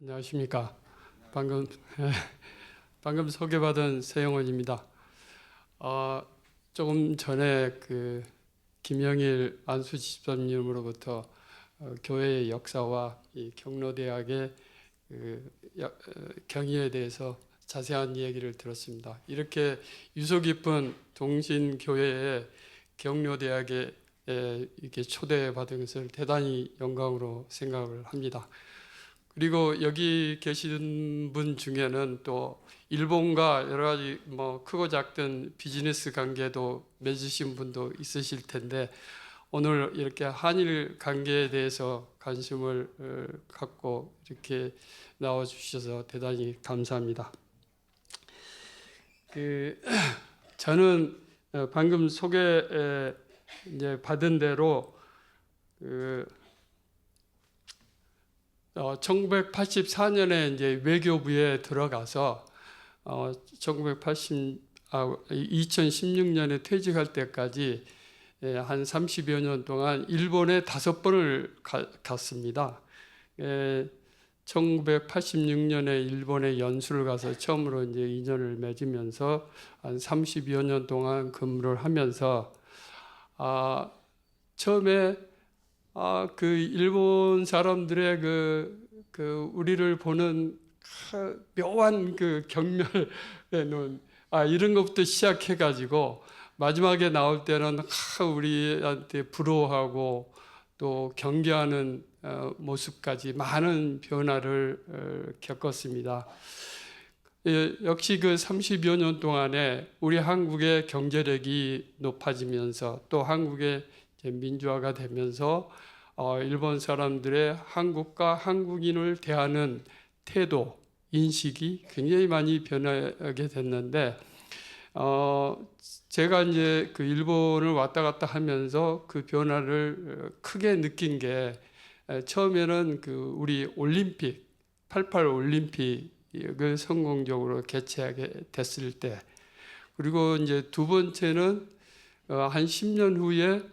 안녕하십니까. 방금 방금 소개받은 세영원입니다. 조금 전에 그 김영일 안수집사님으로부터 교회의 역사와 이 경로대학의 경위에 대해서 자세한 이야기를 들었습니다. 이렇게 유서 깊은 동신교회의 경로대학에 이렇게 초대받은 것을 대단히 영광으로 생각을 합니다. 그리고 여기 계신 분 중에는 또 일본과 여러 가지 뭐 크고 작든 비즈니스 관계도 맺으신 분도 있으실 텐데 오늘 이렇게 한일 관계에 대해서 관심을 갖고 이렇게 나와 주셔서 대단히 감사합니다. 저는 방금 소개 이제 받은 대로 1984년에 이제 외교부에 들어가서 2016년에 퇴직할 때까지 한 30여 년 동안 일본에 5번을 갔습니다. 1986년에 일본에 연수를 가서 처음으로 이제 인연을 맺으면서 한 30여 년 동안 근무를 하면서 처음에 그 일본 사람들의 그 우리를 보는 묘한 그 경멸의 눈, 이런 것부터 시작해가지고 마지막에 나올 때는 우리한테 부러워하고 또 경계하는 모습까지 많은 변화를 겪었습니다. 역시 그 30여 년 동안에 우리 한국의 경제력이 높아지면서 또 한국의 민주화가 되면서 일본 사람들의 한국과 한국인을 대하는 태도, 인식이 굉장히 많이 변하게 됐는데 제가 이제 그 일본을 왔다 갔다 하면서 그 변화를 크게 느낀 게 처음에는 그 우리 올림픽, 88 올림픽을 성공적으로 개최하게 됐을 때, 그리고 이제 두 번째는 한 10년 후에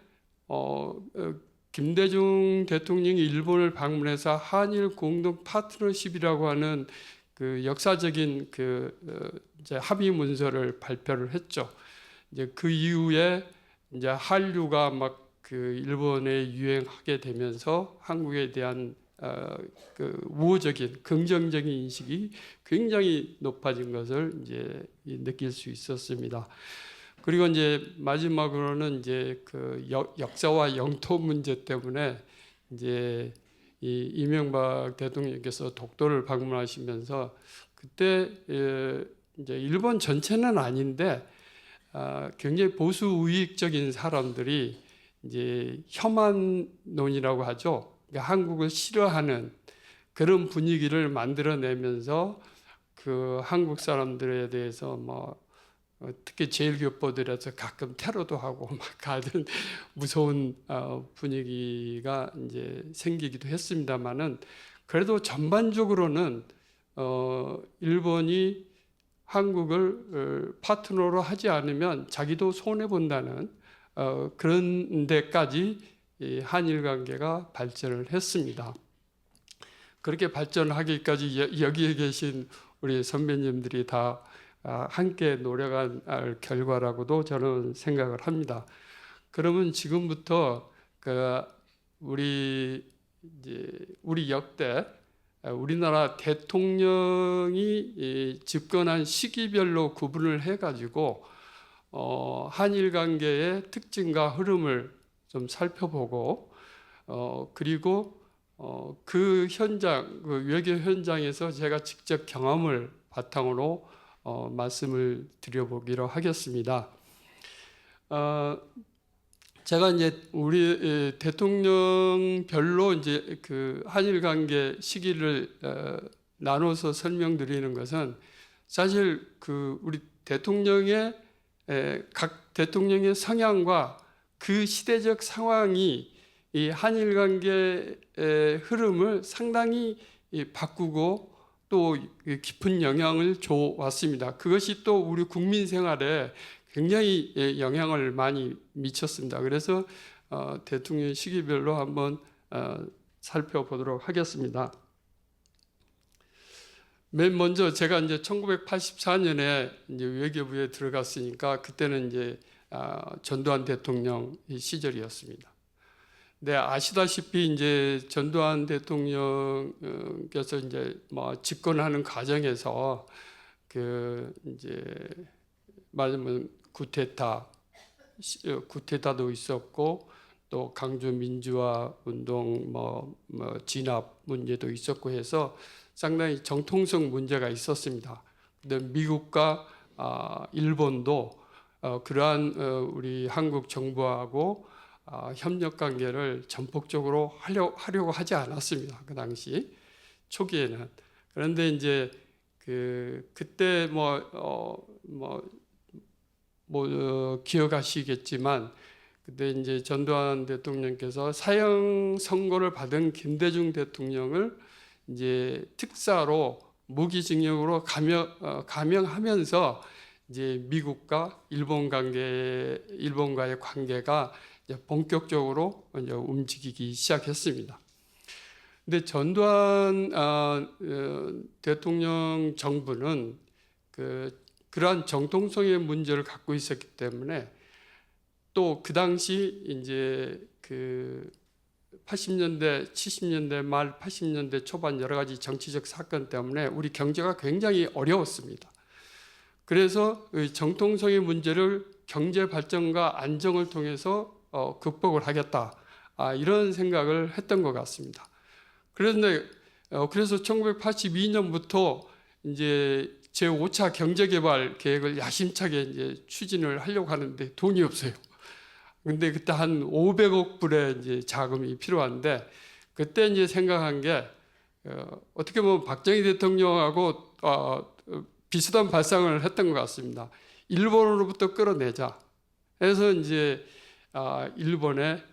김대중 대통령이 일본을 방문해서 한일 공동 파트너십이라고 하는 그 역사적인 이제 합의 문서를 발표를 했죠. 이제 그 이후에 이제 한류가 막 그 일본에 유행하게 되면서 한국에 대한 그 우호적인 긍정적인 인식이 굉장히 높아진 것을 이제 느낄 수 있었습니다. 그리고 이제 마지막으로는 이제 그 역사와 영토 문제 때문에 이제 이 이명박 대통령께서 독도를 방문하시면서 그때 이제 일본 전체는 아닌데 굉장히 보수 우익적인 사람들이 이제 혐한론이라고 하죠. 그러니까 한국을 싫어하는 그런 분위기를 만들어내면서 그 한국 사람들에 대해서 뭐 특히 제일교포들에서 가끔 테러도 하고 막 가는 무서운 분위기가 이제 생기기도 했습니다만은 그래도 전반적으로는 일본이 한국을 파트너로 하지 않으면 자기도 손해 본다는 그런 데까지 이 한일 관계가 발전을 했습니다. 그렇게 발전하기까지 여기에 계신 우리 선배님들이 다 함께 노력한 결과라고도 저는 생각을 합니다. 그러면 지금부터 우리 역대 우리나라 대통령이 집권한 시기별로 구분을 해가지고 한일 관계의 특징과 흐름을 좀 살펴보고 그리고 그 현장, 그 외교 현장에서 제가 직접 경험을 바탕으로 말씀을 드려보기로 하겠습니다. 제가 이제 우리 대통령별로 이제 그 한일 관계 시기를 나눠서 설명드리는 것은 사실 그 우리 각 대통령의 성향과 그 시대적 상황이 이 한일 관계의 흐름을 상당히 바꾸고 또 깊은 영향을 줘 왔습니다. 그것이 또 우리 국민 생활에 굉장히 영향을 많이 미쳤습니다. 그래서 대통령 시기별로 한번 살펴보도록 하겠습니다. 맨 먼저 제가 이제 1984년에 이제 외교부에 들어갔으니까 그때는 이제 전두환 대통령 시절이었습니다. 네, 아시다시피 이제 전두환 대통령께서 이제 뭐 집권하는 과정에서 그 이제 말하자면 구테타도 있었고 또 강주 민주화 운동 뭐 진압 문제도 있었고 해서 상당히 정통성 문제가 있었습니다. 근데 미국과 일본도 그러한 우리 한국 정부하고 협력 관계를 전폭적으로 하려고 하지 않았습니다. 그 당시 초기에는. 그런데 이제 그때 기억하시겠지만 그때 이제 전두환 대통령께서 사형 선고를 받은 김대중 대통령을 이제 특사로 무기징역으로 감형하면서 이제 미국과 일본과의 관계가 이제 본격적으로 이제 움직이기 시작했습니다. 근데 전두환 대통령 정부는 그러한 정통성의 문제를 갖고 있었기 때문에 또 그 당시 이제 80년대, 70년대 말 80년대 초반 여러 가지 정치적 사건 때문에 우리 경제가 굉장히 어려웠습니다. 그래서 정통성의 문제를 경제 발전과 안정을 통해서 극복을 하겠다. 이런 생각을 했던 것 같습니다. 그런데 그래서 1982년부터 이제 제5차 경제개발 계획을 야심차게 이제 추진을 하려고 하는데 돈이 없어요. 근데 그때 한 500억 불의 이제 자금이 필요한데 그때 이제 생각한 게 어떻게 보면 박정희 대통령하고 비슷한 발상을 했던 것 같습니다. 일본으로부터 끌어내자. 그래서 이제 일본에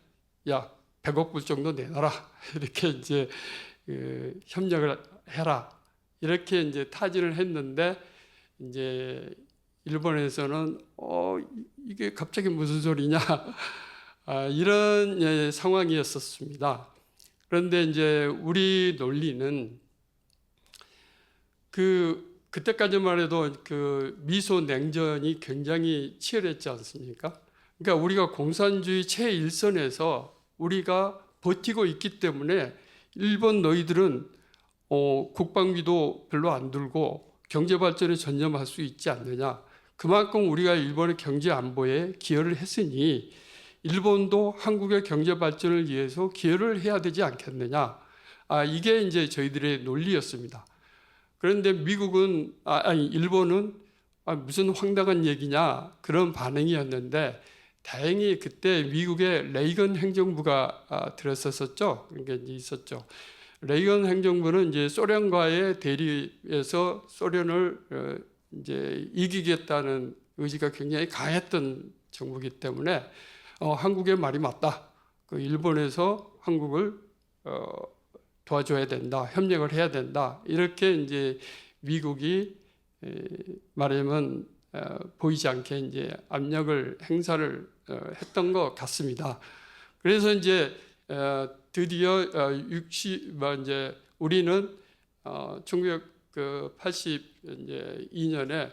100억 불 정도 내놔라. 이렇게 이제 협력을 해라. 이렇게 이제 타진을 했는데 이제 일본에서는 이게 갑자기 무슨 소리냐 이런 상황이었었습니다. 그런데 이제 우리 논리는 그때까지만 해도 미소 냉전이 굉장히 치열했지 않습니까? 그러니까 우리가 공산주의 최일선에서 우리가 버티고 있기 때문에 일본 너희들은 국방비도 별로 안 들고 경제 발전에 전념할 수 있지 않느냐. 그만큼 우리가 일본의 경제 안보에 기여를 했으니 일본도 한국의 경제 발전을 위해서 기여를 해야 되지 않겠느냐. 이게 이제 저희들의 논리였습니다. 그런데 일본은 무슨 황당한 얘기냐 그런 반응이었는데 다행히 그때 미국의 레이건 행정부가 들었었죠. 그러니까 이제 있었죠. 레이건 행정부는 이제 소련과의 대립에서 소련을 이제 이기겠다는 의지가 굉장히 강했던 정부이기 때문에 한국의 말이 맞다. 일본에서 한국을 도와줘야 된다, 협력을 해야 된다. 이렇게 이제 미국이 말하자면 보이지 않게 이제 압력을 행사를 했던 것 같습니다. 그래서 이제 드디어 이제 우리는 1982년에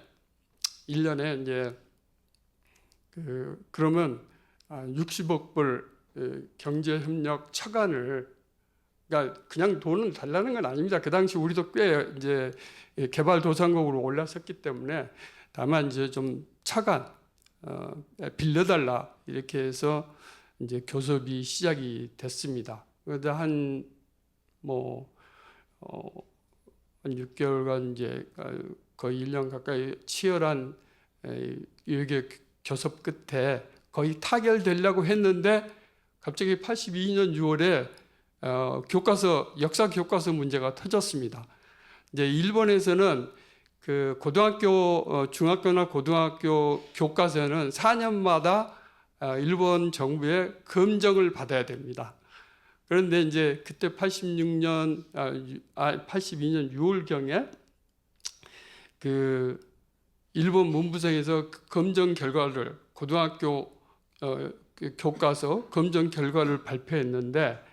1년에 이제 그러면 60억 불 경제협력 차관을 그러니까 그냥 돈을 달라는 건 아닙니다. 그 당시 우리도 꽤 이제 개발도상국으로 올랐었기 때문에 다만 이제 좀 차관 빌려달라 이렇게 해서 이제 교섭이 시작이 됐습니다. 그런데 한 6개월간 이제 거의 1년 가까이 치열한 외교 교섭 끝에 거의 타결되려고 했는데 갑자기 82년 6월에 역사 교과서 문제가 터졌습니다. 이제 일본에서는 중학교나 고등학교 교과서는 4년마다 일본 정부의 검정을 받아야 됩니다. 그런데 이제 그때 82년 6월경에 일본 문부성에서 검정 결과를 고등학교 교과서 검정 결과를 발표했는데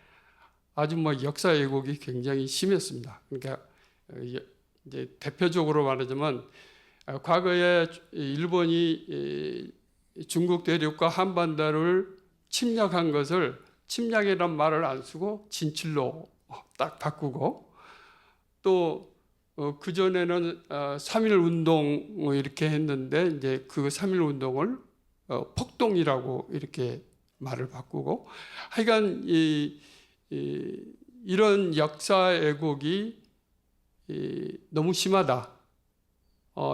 아주 역사 왜곡이 굉장히 심했습니다. 그러니까 이제 대표적으로 말하자면 과거에 일본이 중국 대륙과 한반도를 침략한 것을 침략이란 말을 안 쓰고 진출로 딱 바꾸고 또 그전에는 3.1 운동 이렇게 했는데 이제 그 3.1 운동을 폭동이라고 이렇게 말을 바꾸고 하여간 이런 역사 왜곡이 너무 심하다.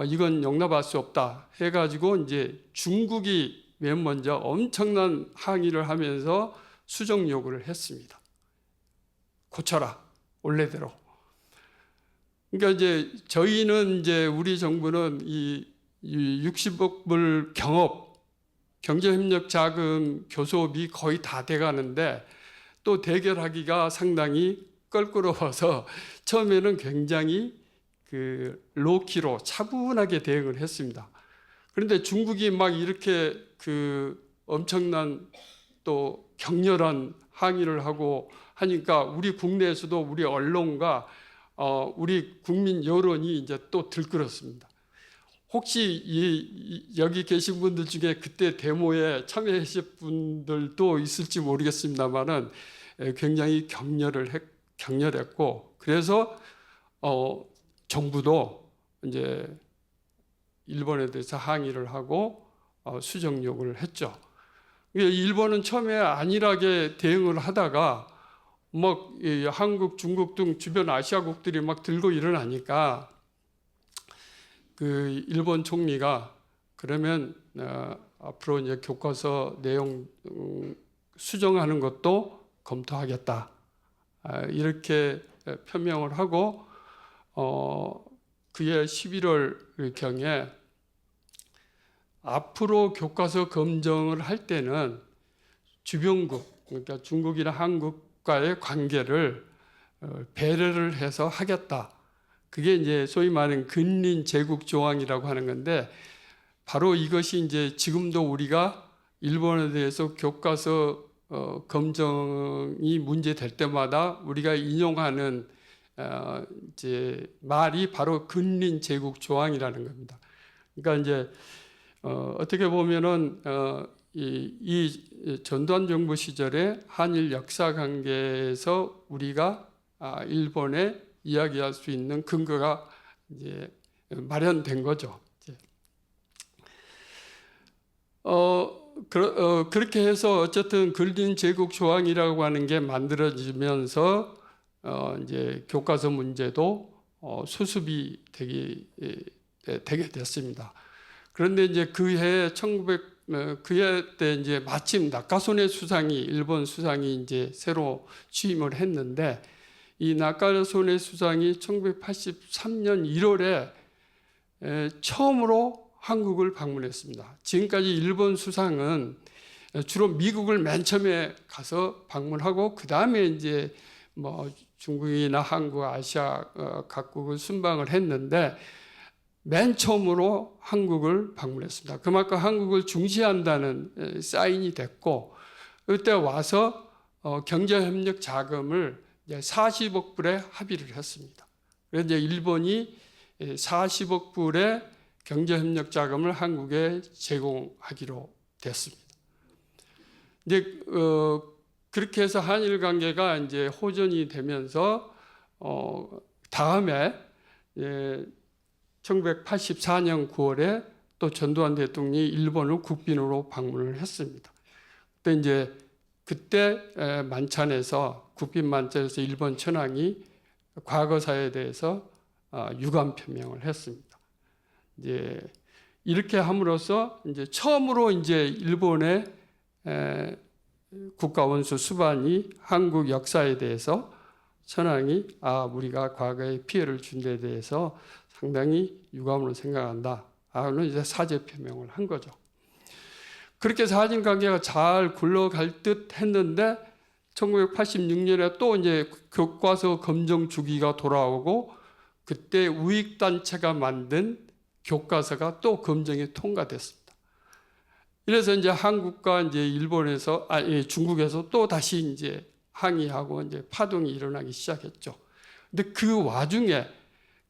이건 용납할 수 없다 해가지고 이제 중국이 맨 먼저 엄청난 항의를 하면서 수정 요구를 했습니다. 고쳐라 원래대로. 그러니까 이제 저희는 이제 우리 정부는 이 60억 불 경제협력 자금 교섭이 거의 다 돼가는데 또 대결하기가 상당히 껄끄러워서 처음에는 굉장히 로키로 차분하게 대응을 했습니다. 그런데 중국이 막 이렇게 엄청난 또 격렬한 항의를 하고 하니까 우리 국내에서도 우리 언론과 우리 국민 여론이 이제 또 들끓었습니다. 혹시 여기 계신 분들 중에 그때 데모에 참여하실 분들도 있을지 모르겠습니다만은 굉장히 격렬했고 그래서 정부도 이제 일본에 대해서 항의를 하고 수정 요구를 했죠. 일본은 처음에 안일하게 대응을 하다가 막 한국, 중국 등 주변 아시아국들이 막 들고 일어나니까 일본 총리가 그러면 앞으로 이제 교과서 내용 수정하는 것도 검토하겠다 이렇게 표명을 하고 그해 11월경에 앞으로 교과서 검정을 할 때는 주변국 그러니까 중국이나 한국과의 관계를 배려를 해서 하겠다. 그게 이제 소위 말하는 근린 제국 조항이라고 하는 건데 바로 이것이 이제 지금도 우리가 일본에 대해서 교과서 검정이 문제될 때마다 우리가 인용하는 이제 말이 바로 근린 제국 조항이라는 겁니다. 그러니까 이제 어떻게 보면은 이 전두환 정부 시절에 한일 역사 관계에서 우리가 일본에 이야기할 수 있는 근거가 이제 마련된 거죠. 그렇게 해서 어쨌든 근린 제국 조항이라고 하는 게 만들어지면서 이제 교과서 문제도 수습이 되게 됐습니다. 그런데 이제 그해 때 이제 마침 나카소네 수상이 일본 수상이 이제 새로 취임을 했는데 이 나카소네 수상이 1983년 1월에 처음으로 한국을 방문했습니다. 지금까지 일본 수상은 주로 미국을 맨 처음에 가서 방문하고 그 다음에 이제 뭐 중국이나 한국, 아시아 각국을 순방을 했는데 맨 처음으로 한국을 방문했습니다. 그만큼 한국을 중시한다는 사인이 됐고 그때 와서 경제협력 자금을 이제 40억 불에 합의를 했습니다. 그래서 이제 일본이 40억 불의 경제협력 자금을 한국에 제공하기로 됐습니다. 이제 그렇게 해서 한일 관계가 이제 호전이 되면서 다음에 1984년 9월에 또 전두환 대통령이 일본을 국빈으로 방문을 했습니다. 그때 만찬에서 국빈 만찬에서 일본 천황이 과거사에 대해서 유감 표명을 했습니다. 이제 이렇게 함으로써 이제 처음으로 이제 일본의 국가원수 수반이 한국 역사에 대해서 천황이 우리가 과거에 피해를 준 데 대해서 상당히 유감으로 생각한다. 하는 이제 사죄 표명을 한 거죠. 그렇게 해서 한일 관계가 잘 굴러갈 듯 했는데 1986년에 또 이제 교과서 검정 주기가 돌아오고 그때 우익단체가 만든 교과서가 또 검정이 통과됐습니다. 이래서 이제 한국과 이제 일본에서, 중국에서 또 다시 이제 항의하고 이제 파동이 일어나기 시작했죠. 근데 그 와중에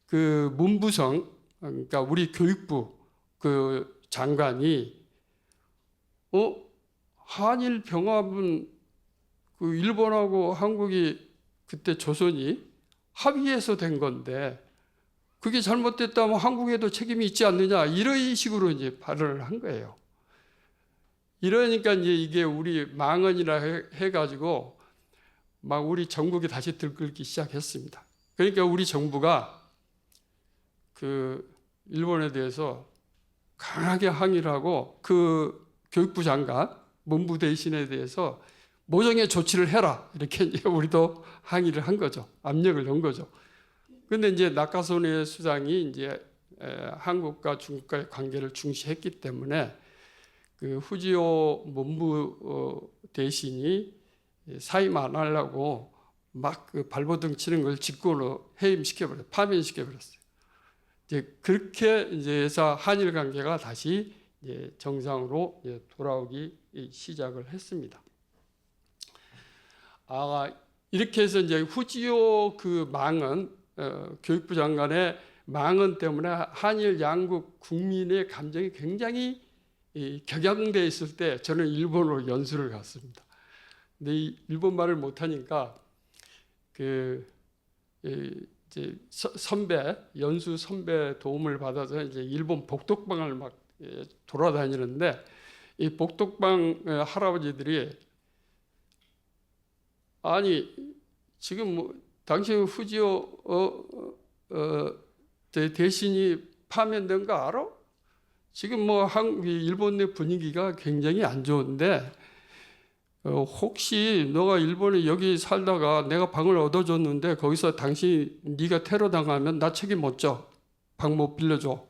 그 문부성, 그러니까 우리 교육부 그 장관이 한일 병합은 그 일본하고 한국이 그때 조선이 합의해서 된 건데 그게 잘못됐다면 한국에도 책임이 있지 않느냐, 이런 식으로 이제 발언을 한 거예요. 이러니까 이제 이게 우리 망언이라 해가지고 막 우리 전국이 다시 들끓기 시작했습니다. 그러니까 우리 정부가 그 일본에 대해서 강하게 항의를 하고 그 교육부 장관, 문부 대신에 대해서 모종의 조치를 해라, 이렇게 이제 우리도 항의를 한 거죠. 압력을 넣은 거죠. 근데 이제 나카소네 수상이 이제 한국과 중국과의 관계를 중시했기 때문에 그 후지오 문부 대신이 사임 안 하려고 막 그 발버둥 치는 걸 직권으로 해임시켜버렸어요. 파면시켜버렸어요. 이제 그렇게 이제 해서 한일 관계가 다시 이제 정상으로 이제 돌아오기 시작을 했습니다. 이렇게 해서 이제 후지오 그 망언, 교육부 장관의 망언 때문에 한일 양국 국민의 감정이 굉장히 격양돼 있을 때 저는 일본으로 연수를 갔습니다. 근데 이 일본말을 못하니까 그 이제 선배, 연수 선배 도움을 받아서 이제 일본 복덕방을 막 돌아다니는데 이 복덕방 할아버지들이 아니 지금 뭐 당신 후지오 대신이 파면된 거 알아? 지금 뭐 일본 내 분위기가 굉장히 안 좋은데 혹시 너가 일본에 여기 살다가 내가 방을 얻어줬는데 거기서 당신 네가 테러 당하면 나 책임 못 져. 방 못 빌려줘.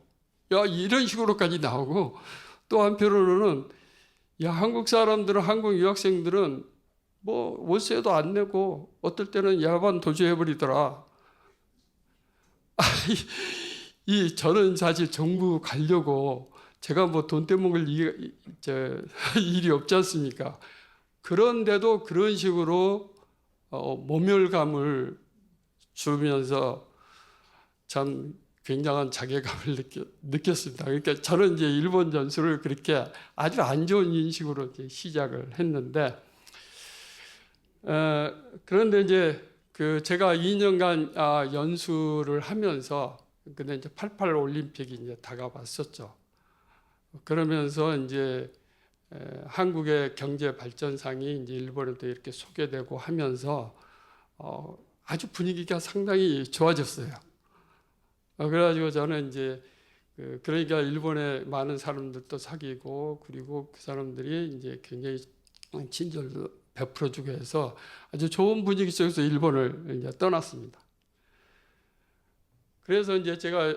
야, 이런 식으로까지 나오고, 또 한편으로는 야, 한국 사람들은, 한국 유학생들은 뭐 월세도 안 내고 어떨 때는 야반 도주해버리더라. 저는 사실 정부 가려고 제가 뭐 돈 떼먹을 일이 없지 않습니까? 그런데도 그런 식으로 모멸감을 주면서 참 굉장한 자괴감을 느꼈습니다. 그러니까 저는 이제 일본 전술을 그렇게 아주 안 좋은 인식으로 이제 시작을 했는데, 그런데 이제 그 제가 2년간 연수를 하면서, 근데 이제 88 올림픽이 이제 다가왔었죠. 그러면서 이제 한국의 경제 발전상이 이제 일본에도 이렇게 소개되고 하면서 아주 분위기가 상당히 좋아졌어요. 그래가지고 저는 이제 그러니까 일본의 많은 사람들도 사귀고, 그리고 그 사람들이 이제 굉장히 친절도 베풀어주고 해서 아주 좋은 분위기 속에서 일본을 이제 떠났습니다. 그래서 이제 제가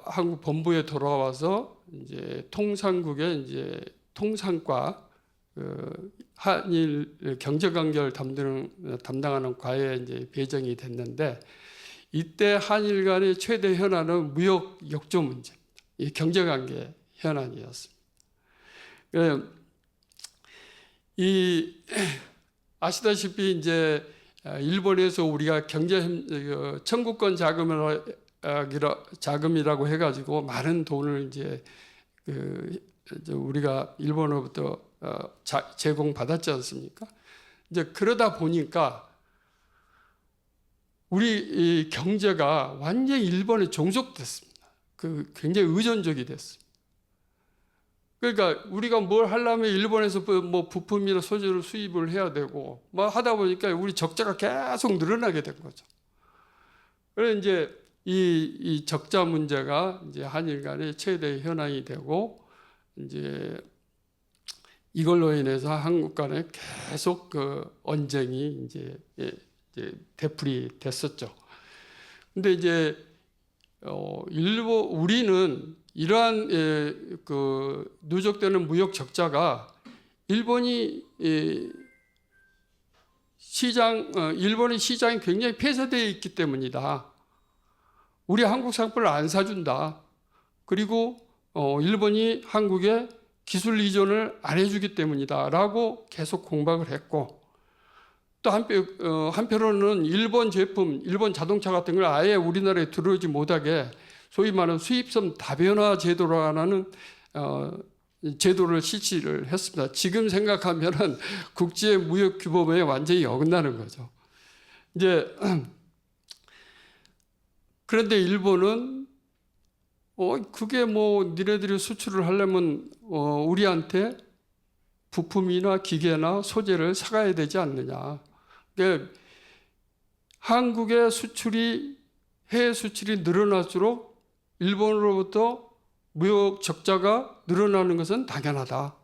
한국 본부에 돌아와서 이제 통상국의 이제 통상과 한일 경제관계를 담당하는 과에 이제 배정이 됐는데, 이때 한일 간의 최대 현안은 무역 역조 문제입니다. 이 경제관계 현안이었습니다. 아시다시피 이제 일본에서 우리가 청구권 자금이라고 해가지고 많은 돈을 이제 우리가 일본으로부터 제공받았지 않습니까? 이제 그러다 보니까 우리 이 경제가 완전히 일본에 종속됐습니다. 굉장히 의존적이 됐습니다. 그러니까 우리가 뭘 하려면 일본에서 뭐 부품이나 소재를 수입을 해야 되고 뭐 하다 보니까 우리 적자가 계속 늘어나게 된 거죠. 그래서 이제 이 적자 문제가 이제 한일 간의 최대 현안이 되고, 이제 이걸로 인해서 한국 간에 계속 그 언쟁이 이제 되풀이 됐었죠. 근데 이제 우리는 이러한 그 누적되는 무역 적자가 일본의 시장이 굉장히 폐쇄되어 있기 때문이다. 우리 한국 상품을 안 사준다. 그리고 일본이 한국에 기술 이전을 안 해주기 때문이다 라고 계속 공박을 했고, 또 한편으로는 일본 제품, 일본 자동차 같은 걸 아예 우리나라에 들어오지 못하게 소위 말하는 수입선 다변화 제도라는 제도를 실시를 했습니다. 지금 생각하면은 국제 무역 규범에 완전히 어긋나는 거죠. 이제 그런데 일본은 그게 뭐 니네들이 수출을 하려면 우리한테 부품이나 기계나 소재를 사가야 되지 않느냐. 그러니까 한국의 수출이 해외 수출이 늘어날수록 일본으로부터 무역 적자가 늘어나는 것은 당연하다.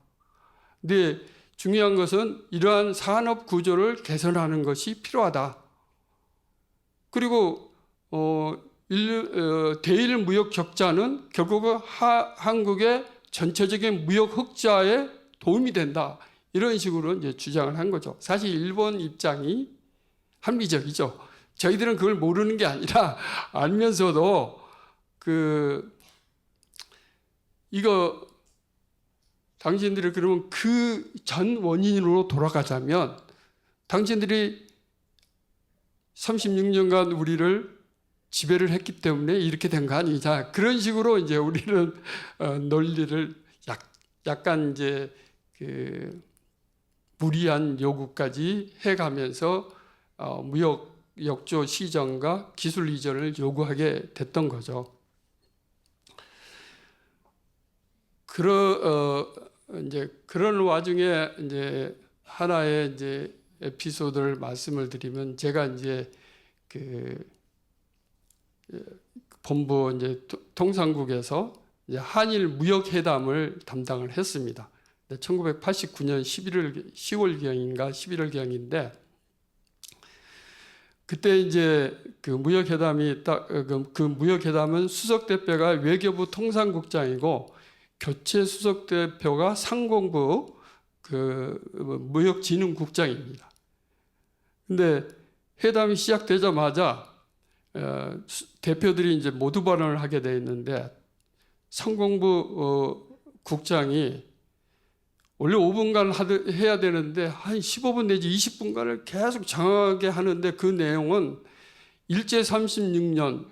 근데 중요한 것은 이러한 산업 구조를 개선하는 것이 필요하다. 그리고 대일 무역 적자는 결국은 한국의 전체적인 무역 흑자에 도움이 된다. 이런 식으로 이제 주장을 한 거죠. 사실 일본 입장이 합리적이죠. 저희들은 그걸 모르는 게 아니라 알면서도 이거 당신들이 그러면 그 전 원인으로 돌아가자면 당신들이 36년간 우리를 지배를 했기 때문에 이렇게 된 거 아니냐. 그런 식으로 이제 우리는 논리를 약간 이제 무리한 요구까지 해가면서 무역 역조 시정과 기술 이전을 요구하게 됐던 거죠. 이제 그런 와중에 이제 하나의 이제 에피소드를 말씀을 드리면 제가 이제 본부 이제 통상국에서 이제 한일 무역 회담을 담당을 했습니다. 1989년 10월경인가 11월경인데 그때 이제 그 무역 회담이 그 무역 회담은 수석 대표가 외교부 통상국장이고 교체 수석 대표가 상공부 무역진흥국장입니다. 근데 회담이 시작되자마자 대표들이 이제 모두 발언을 하게 돼 있는데 상공부 국장이 원래 5분간 해야 되는데 한 15분 내지 20분간을 계속 장하게 하는데 그 내용은 일제 36년에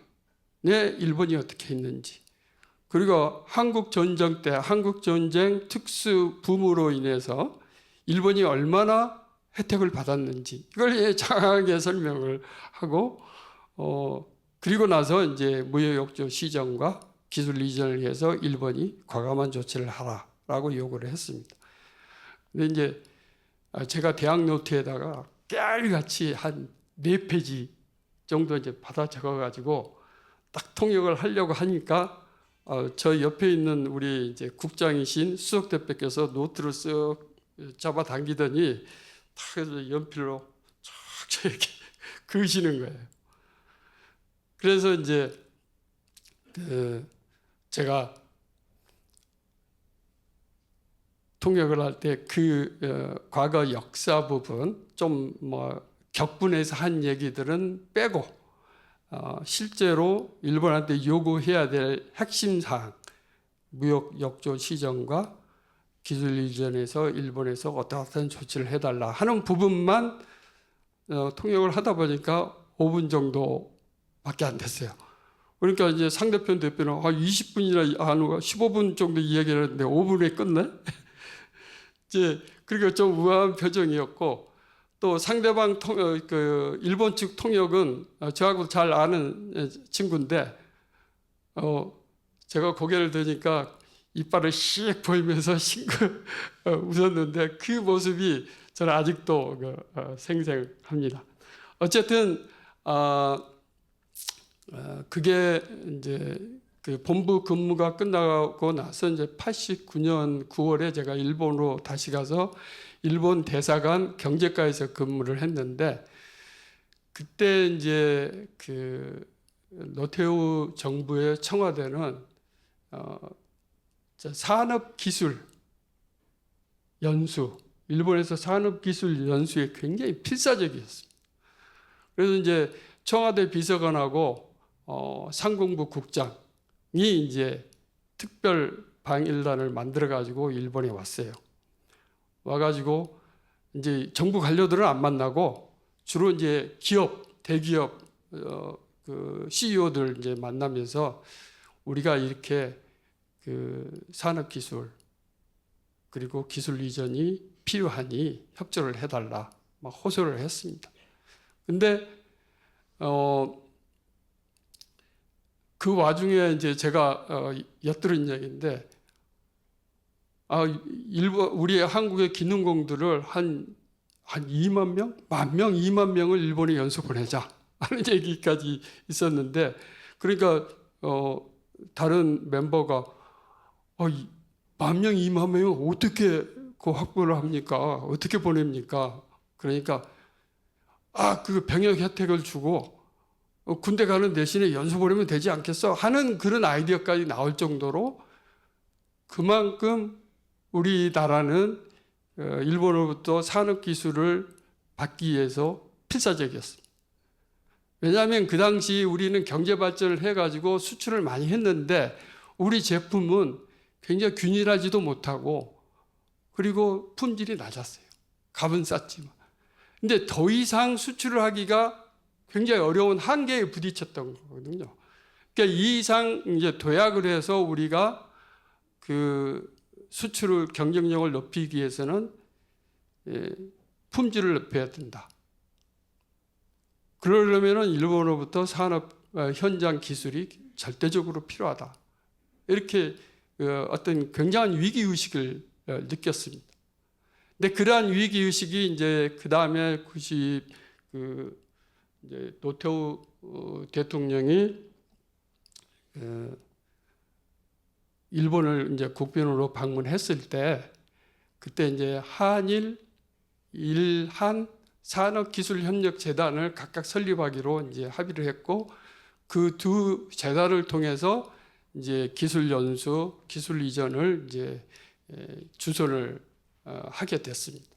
일본이 어떻게 했는지 그리고 한국전쟁 때 한국전쟁 특수붐으로 인해서 일본이 얼마나 혜택을 받았는지 이걸 장하게 설명을 하고 그리고 나서 이제 무역역조 시정과 기술 이전을 위해서 일본이 과감한 조치를 하라라고 요구를 했습니다. 근데 이제 제가 대학 노트에다가 깨알같이 한 4페이지 정도 이제 받아 적어가지고 딱 통역을 하려고 하니까 저 옆에 있는 우리 이제 국장이신 수석 대표께서 노트를 쓱 잡아당기더니 탁 연필로 쫙 이렇게 그으시는 거예요. 그래서 이제 제가 통역을 할 때 과거 역사 부분 좀 뭐 격분해서 한 얘기들은 빼고 실제로 일본한테 요구해야 될 핵심 사항 무역 역조 시정과 기술 이전에서 일본에서 어떤 조치를 해달라 하는 부분만 통역을 하다 보니까 5분 정도밖에 안 됐어요. 그러니까 이제 상대편 대표는 20분이나 안 오고 15분 정도 이야기를 했는데 5분에 끝내? 이제 그리고 좀 우아한 표정이었고 또 상대방 일본 측 통역은 저하고 잘 아는 친구인데 제가 고개를 드니까 이빨을 씩 보이면서 싱긋 웃었는데 그 모습이 저는 아직도 생생합니다. 어쨌든 그게 이제 그 본부 근무가 끝나고 나서 이제 89년 9월에 제가 일본으로 다시 가서 일본 대사관 경제과에서 근무를 했는데 그때 이제 그 노태우 정부의 청와대는 산업기술 연수, 일본에서 산업기술 연수에 굉장히 필사적이었습니다. 그래서 이제 청와대 비서관하고 상공부 국장이 이제 특별 방일단을 만들어 가지고 일본에 왔어요. 와가지고 이제 정부 관료들은 안 만나고 주로 이제 기업, 대기업 그 CEO들 이제 만나면서 우리가 이렇게 그 산업기술 그리고 기술 이전이 필요하니 협조를 해달라 막 호소를 했습니다. 근데 그 와중에 이제 제가 엿들은 얘기인데, 우리 한국의 기능공들을 한 2만 명, 1만 명, 2만 명을 일본에 연수 보내자 하는 얘기까지 있었는데, 그러니까 다른 멤버가 1만 명, 2만 명은 어떻게 그 확보를 합니까? 어떻게 보냅니까? 그러니까 그 병역 혜택을 주고 군대 가는 대신에 연수 보내면 되지 않겠어? 하는 그런 아이디어까지 나올 정도로 그만큼 우리나라는 일본으로부터 산업기술을 받기 위해서 필사적이었습니다. 왜냐하면 그 당시 우리는 경제발전을 해가지고 수출을 많이 했는데 우리 제품은 굉장히 균일하지도 못하고 그리고 품질이 낮았어요. 값은 쌌지만. 근데 더 이상 수출을 하기가 굉장히 어려운 한계에 부딪혔던 거거든요. 그러니까 이 이상 이제 도약을 해서 우리가 그 수출을 경쟁력을 높이기 위해서는 품질을 높여야 된다. 그러려면은 일본으로부터 산업 현장 기술이 절대적으로 필요하다. 이렇게 어떤 굉장한 위기 의식을 느꼈습니다. 근데 그러한 위기 의식이 이제 그 다음에 이제 노태우 대통령이 일본을 이제 국빈으로 방문했을 때 그때 이제 한일, 일한 산업기술협력재단을 각각 설립하기로 이제 합의를 했고 그 두 재단을 통해서 이제 기술 연수, 기술 이전을 이제 주선을 하게 됐습니다.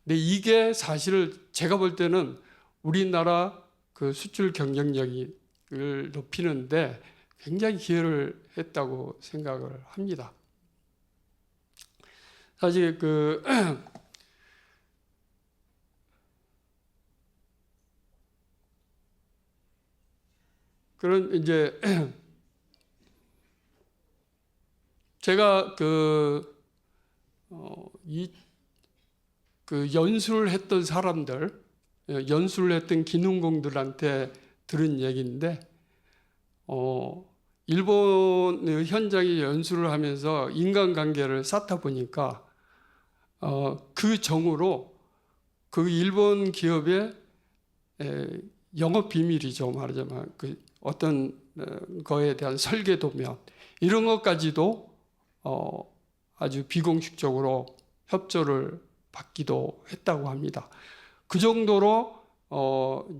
근데 이게 사실 제가 볼 때는 우리나라 그 수출 경쟁력을 높이는데 굉장히 기여를 했다고 생각을 합니다. 사실 그런 이제 제가 연수를 했던 사람들, 연수를 했던 기능공들한테 들은 얘기인데, 일본 현장에 연수를 하면서 인간관계를 쌓다 보니까 그 정으로 그 일본 기업의 영업 비밀이죠, 말하자면 그 어떤 거에 대한 설계도면 이런 것까지도 아주 비공식적으로 협조를 받기도 했다고 합니다. 그 정도로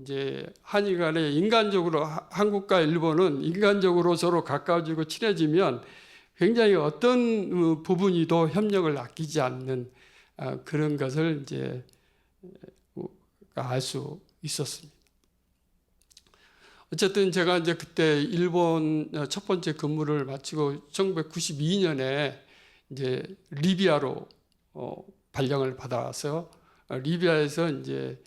이제 한일 간에 인간적으로 한국과 일본은 인간적으로 서로 가까워지고 친해지면 굉장히 어떤 부분이도 협력을 아끼지 않는 그런 것을 이제 알 수 있었습니다. 어쨌든 제가 이제 그때 일본 첫 번째 근무를 마치고 1992년에 이제 리비아로 발령을 받아서 리비아에서 이제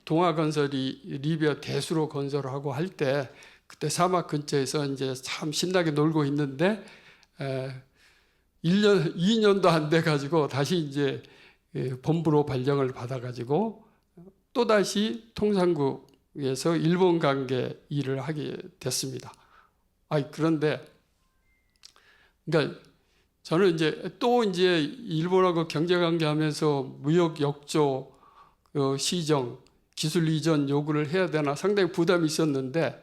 동아건설이 리비아 대수로 건설을 하고 할 때 그때 사막 근처에서 이제 참 신나게 놀고 있는데 2년도 안 돼 가지고 다시 이제 본부로 발령을 받아 가지고 또 다시 통상국에서 일본 관계 일을 하게 됐습니다. 그런데 그러니까 저는 이제 또 이제 일본하고 경제 관계하면서 무역 역조 시정, 기술 이전 요구를 해야 되나 상당히 부담이 있었는데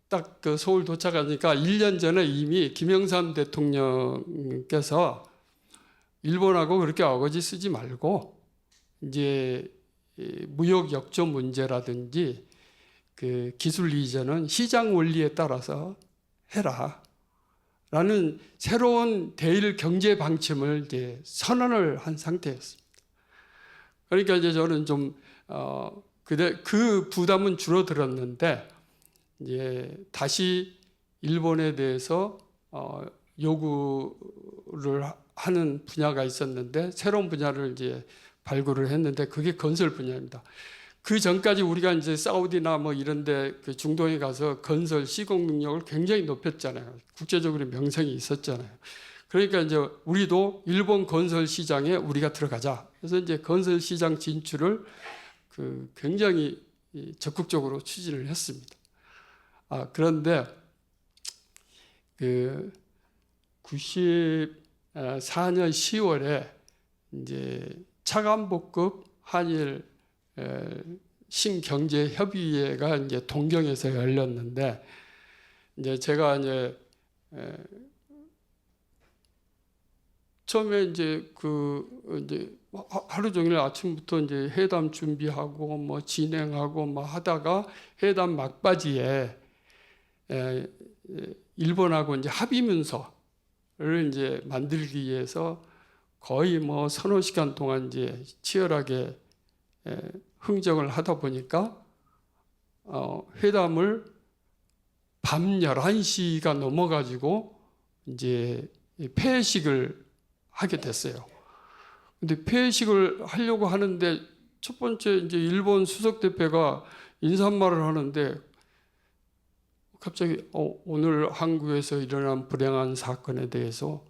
딱 그 서울 도착하니까 1년 전에 이미 김영삼 대통령께서 일본하고 그렇게 어거지 쓰지 말고 이제 무역 역조 문제라든지 그 기술 이전은 시장 원리에 따라서 해라. 라는 새로운 대일 경제 방침을 이제 선언을 한 상태였습니다. 그러니까 이제 저는 좀 그 부담은 줄어들었는데 이제 다시 일본에 대해서 요구를 하는 분야가 있었는데 새로운 분야를 이제 발굴을 했는데 그게 건설 분야입니다. 그 전까지 우리가 이제 사우디나 뭐 이런데 그 중동에 가서 건설 시공 능력을 굉장히 높였잖아요. 국제적으로 명성이 있었잖아요. 그러니까 이제 우리도 일본 건설 시장에 우리가 들어가자. 그래서 이제 건설 시장 진출을 그 굉장히 적극적으로 추진을 했습니다. 그런데 그 94년 10월에 이제 차관복급 한일 신경제협의회가 이제 동경에서 열렸는데, 이제 제가 이제 처음에 이제 이제 하루 종일 아침부터 이제 회담 준비하고 뭐 진행하고 뭐 하다가 회담 막바지에 일본하고 이제 합의 문서를 이제 만들기 위해서 거의 뭐 서너 시간 동안 이제 치열하게 흥정을 하다 보니까 회담을 밤 11시가 넘어가지고 이제 폐회식을 하게 됐어요. 근데 폐회식을 하려고 하는데 첫 번째 이제 일본 수석 대표가 인사말을 하는데 갑자기 오늘 한국에서 일어난 불행한 사건에 대해서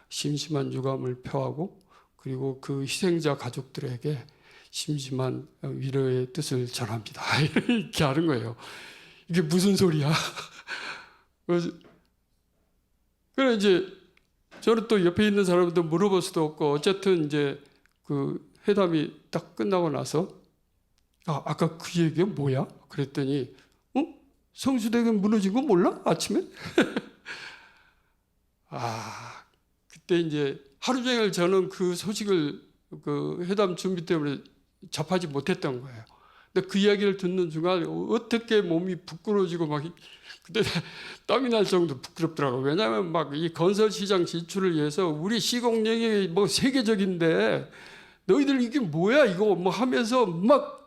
심심한 유감을 표하고 그리고 그 희생자 가족들에게 심심한 위로의 뜻을 전합니다. 이렇게 하는 거예요. 이게 무슨 소리야? 그래 이제 저는 또 옆에 있는 사람도 물어볼 수도 없고 어쨌든 이제 그 회담이 딱 끝나고 나서 아까 그 얘기가 뭐야? 그랬더니 성수대교는 무너진 거 몰라? 아침에? 그때 이제 하루 종일 저는 그 소식을 그 회담 준비 때문에 접하지 못했던 거예요. 근데 그 이야기를 듣는 순간 어떻게 몸이 부끄러워지고 막 그때 땀이 날 정도로 부끄럽더라고요. 왜냐하면 막 이 건설 시장 진출을 위해서 우리 시공력이 뭐 세계적인데 너희들 이게 뭐야 이거 뭐 하면서 막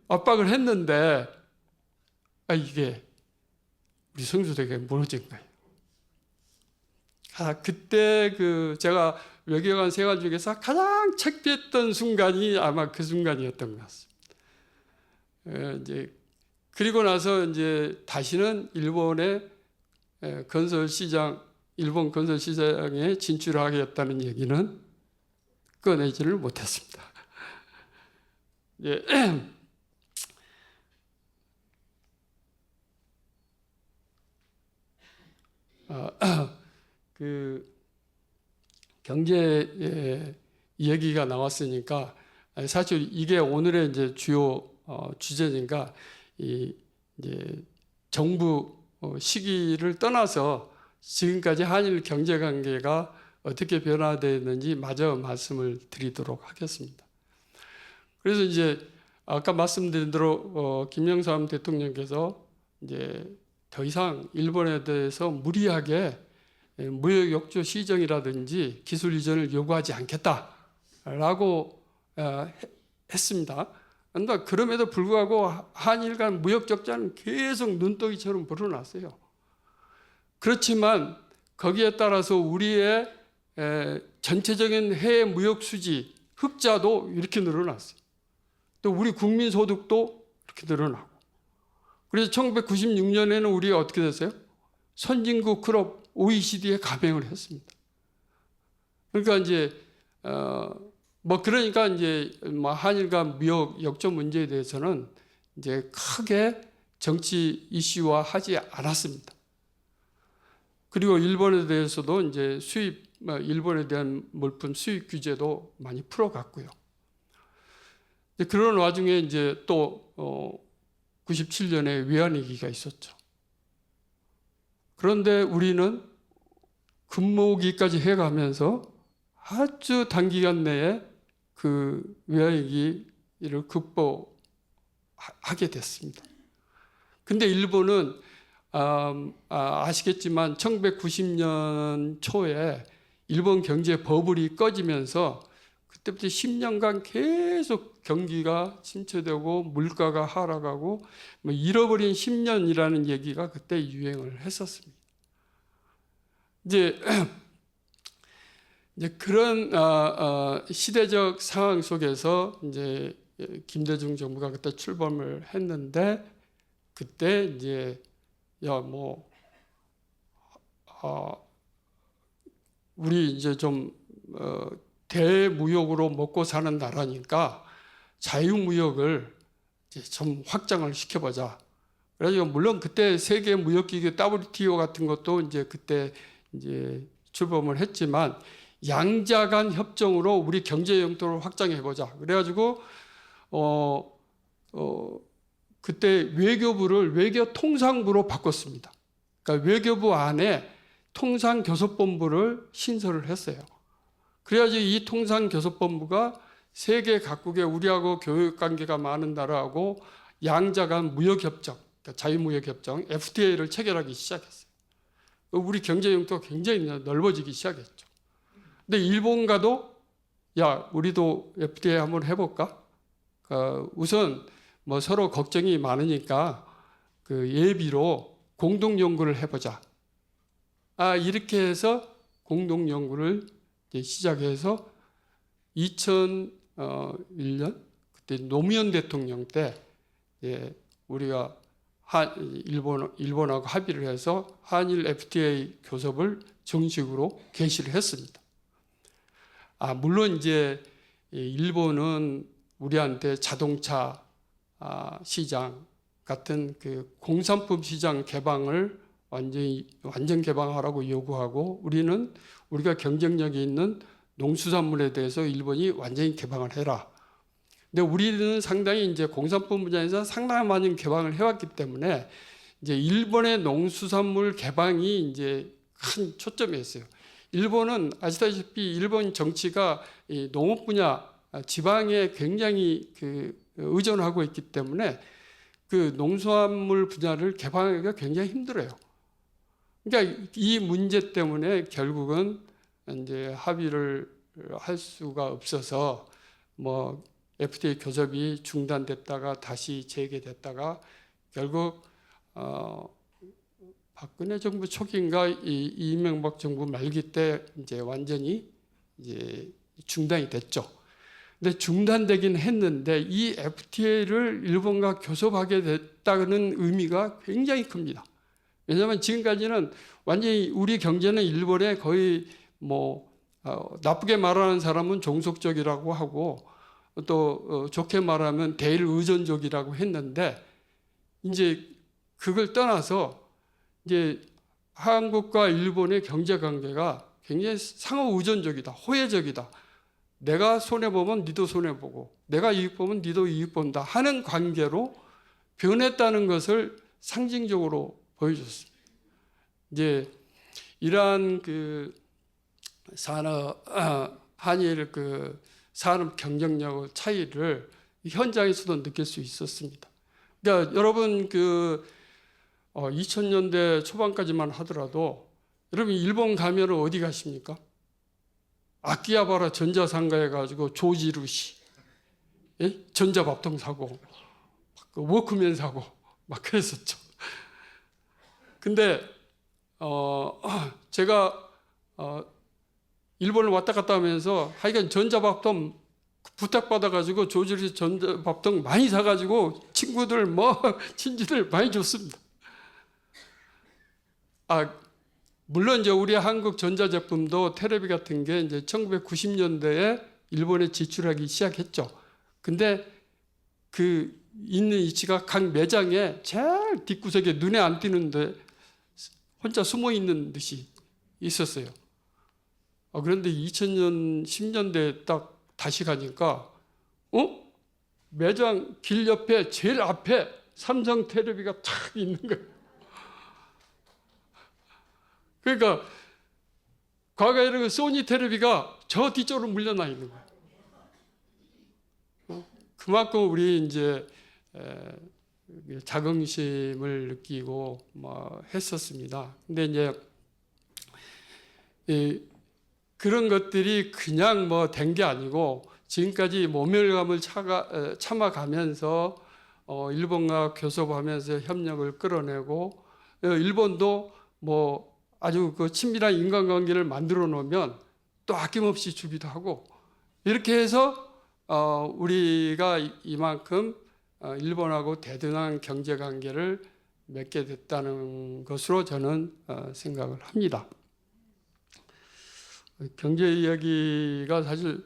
압박을 했는데 이게 우리 성수대교가 무너진 거예요. 그때 그 제가 외교관 생활 중에서 가장 창피했던 순간이 아마 그 순간이었던 것 같습니다. 이제 그리고 나서 이제 다시는 일본의 일본 건설 시장에 진출하겠다는 얘기는 꺼내지를 못했습니다. 예. 그 경제 얘기가 나왔으니까 사실 이게 오늘의 이제 주요 주제니까 이제 정부 시기를 떠나서 지금까지 한일 경제 관계가 어떻게 변화되었는지 마저 말씀을 드리도록 하겠습니다. 그래서 이제 아까 말씀드린 대로 김영삼 대통령께서 이제 더 이상 일본에 대해서 무리하게 무역 역조 시정이라든지 기술 이전을 요구하지 않겠다라고 했습니다. 그런데 그럼에도 불구하고 한일 간 무역 적자는 계속 눈덩이처럼 불어났어요. 그렇지만 거기에 따라서 우리의 전체적인 해외 무역 수지 흑자도 이렇게 늘어났어요. 또 우리 국민 소득도 이렇게 늘어나고. 그래서 1996년에는 우리가 어떻게 됐어요? 선진국 클럽 OECD에 가맹을 했습니다. 그러니까 이제 그러니까 이제 한일 간 무역 역조 문제에 대해서는 이제 크게 정치 이슈화하지 않았습니다. 그리고 일본에 대해서도 이제 일본에 대한 물품 수입 규제도 많이 풀어갔고요. 그런 와중에 이제 또 97년에 외환위기가 있었죠. 그런데 우리는 금모기까지 해가면서 아주 단기간 내에 그 외환위기를 극복하게 됐습니다. 근데 일본은 아시겠지만 1990년 초에 일본 경제 버블이 꺼지면서 그때부터 10년간 계속 경기가 침체되고 물가가 하락하고 잃어버린 10년이라는 얘기가 그때 유행을 했었습니다. 이제 그런 시대적 상황 속에서 이제 김대중 정부가 그때 출범을 했는데 그때 이제 우리 이제 좀 대무역으로 먹고 사는 나라니까 자유무역을 이제 좀 확장을 시켜보자. 그래서 물론 그때 세계 무역기구 WTO 같은 것도 이제 그때 이제 출범을 했지만 양자 간 협정으로 우리 경제 영토를 확장해 보자. 그래가지고 그때 외교부를 외교통상부로 바꿨습니다. 그러니까 외교부 안에 통상교섭본부를 신설을 했어요. 그래야지 이 통상교섭본부가 세계 각국에 우리하고 교육관계가 많은 나라하고 양자 간 무역협정, 그러니까 자유무역협정, FTA를 체결하기 시작했어요. 우리 경제 영토가 굉장히 넓어지기 시작했죠. 근데 일본과도 야, 우리도 FTA 한번 해볼까? 우선 뭐 서로 걱정이 많으니까 그 예비로 공동 연구를 해보자. 이렇게 해서 공동 연구를 시작해서 2001년 그때 노무현 대통령 때 우리가 일본하고 합의를 해서 한일 FTA 교섭을 정식으로 개시를 했습니다. 물론 이제 일본은 우리한테 자동차 시장 같은 그 공산품 시장 개방을 완전 개방하라고 요구하고 우리가 경쟁력이 있는 농수산물에 대해서 일본이 완전히 개방을 해라. 근데 우리는 상당히 이제 공산품 분야에서 상당히 많은 개방을 해왔기 때문에 이제 일본의 농수산물 개방이 이제 큰 초점이었어요. 일본은 아시다시피 일본 정치가 이 농업 분야 지방에 굉장히 의존하고 있기 때문에 그 농수산물 분야를 개방하기가 굉장히 힘들어요. 그러니까 이 문제 때문에 결국은 이제 합의를 할 수가 없어서 뭐 FTA 교섭이 중단됐다가 다시 재개됐다가 결국 박근혜 정부 초기인가 이명박 정부 말기 때 이제 완전히 이제 중단이 됐죠. 근데 중단되긴 했는데 이 FTA를 일본과 교섭하게 됐다는 의미가 굉장히 큽니다. 왜냐하면 지금까지는 완전히 우리 경제는 일본에 거의 나쁘게 말하는 사람은 종속적이라고 하고 또 좋게 말하면 대일 의존적이라고 했는데 이제 그걸 떠나서 이제 한국과 일본의 경제 관계가 굉장히 상호 의존적이다, 호혜적이다. 내가 손해 보면 니도 손해 보고, 내가 이익 보면 니도 이익 본다 하는 관계로 변했다는 것을 상징적으로 보여줬습니다. 이제 이러한 한일 산업 경쟁력 차이를 현장에서도 느낄 수 있었습니다. 그러니까 여러분 2000년대 초반까지만 하더라도 여러분 일본 가면 어디 가십니까? 아키하바라 전자상가에 가지고 조지루시 전자밥통 사고 워크맨 사고 막 그랬었죠. 근데 제가 일본을 왔다 갔다 하면서 하여간 전자밥통 부탁받아가지고 조지루시 전자밥통 많이 사가지고 친구들 친지들 많이 줬습니다. 물론 이제 우리 한국 전자제품도 테레비 같은 게 이제 1990년대에 일본에 진출하기 시작했죠. 근데 있는 위치가 각 매장에 제일 뒷구석에 눈에 안 띄는데 혼자 숨어 있는 듯이 있었어요. 그런데 2000년, 10년대에 딱 다시 가니까 매장 길 옆에 제일 앞에 삼성 테레비가 탁 있는 거예요. 그러니까 과거에는 소니 테레비가 저 뒤쪽으로 물려나 있는 거예요. 그만큼 우리 이제 자긍심을 느끼고 했었습니다. 근데 이제 그런 것들이 그냥 된 게 아니고 지금까지 모멸감을 참아가면서 일본과 교섭하면서 협력을 끌어내고 일본도 아주 친밀한 인간관계를 만들어 놓으면 또 아낌없이 주기도 하고 이렇게 해서 우리가 이만큼 일본하고 대등한 경제 관계를 맺게 됐다는 것으로 저는 생각을 합니다. 경제 이야기가 사실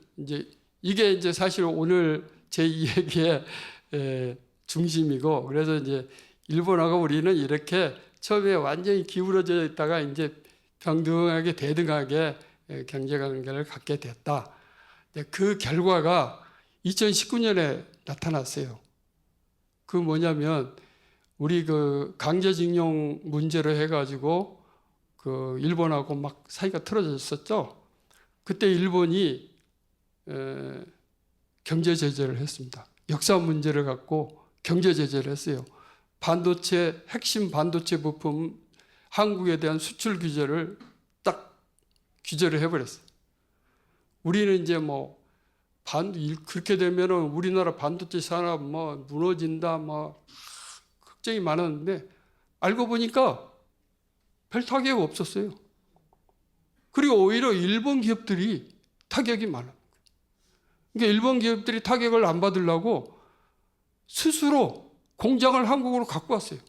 이게 사실 오늘 제 이야기의 중심이고, 그래서 이제 일본하고 우리는 이렇게 처음에 완전히 기울어져 있다가 이제 평등하게 대등하게 경제 관계를 갖게 됐다. 그 결과가 2019년에 나타났어요. 그 뭐냐면 우리 그 강제징용 문제로 해가지고 그 일본하고 막 사이가 틀어졌었죠. 그때 일본이 경제 제재를 했습니다. 역사 문제를 갖고 경제 제재를 했어요. 반도체, 핵심 반도체 부품 한국에 대한 수출 규제를 딱 규제를 해버렸어요. 우리는 이제 뭐 그렇게 되면은 우리나라 반도체 산업 뭐 무너진다 뭐 걱정이 많았는데, 알고 보니까 별 타격이 없었어요. 그리고 오히려 일본 기업들이 타격이 많아요. 그러니까 일본 기업들이 타격을 안 받으려고 스스로 공장을 한국으로 갖고 왔어요.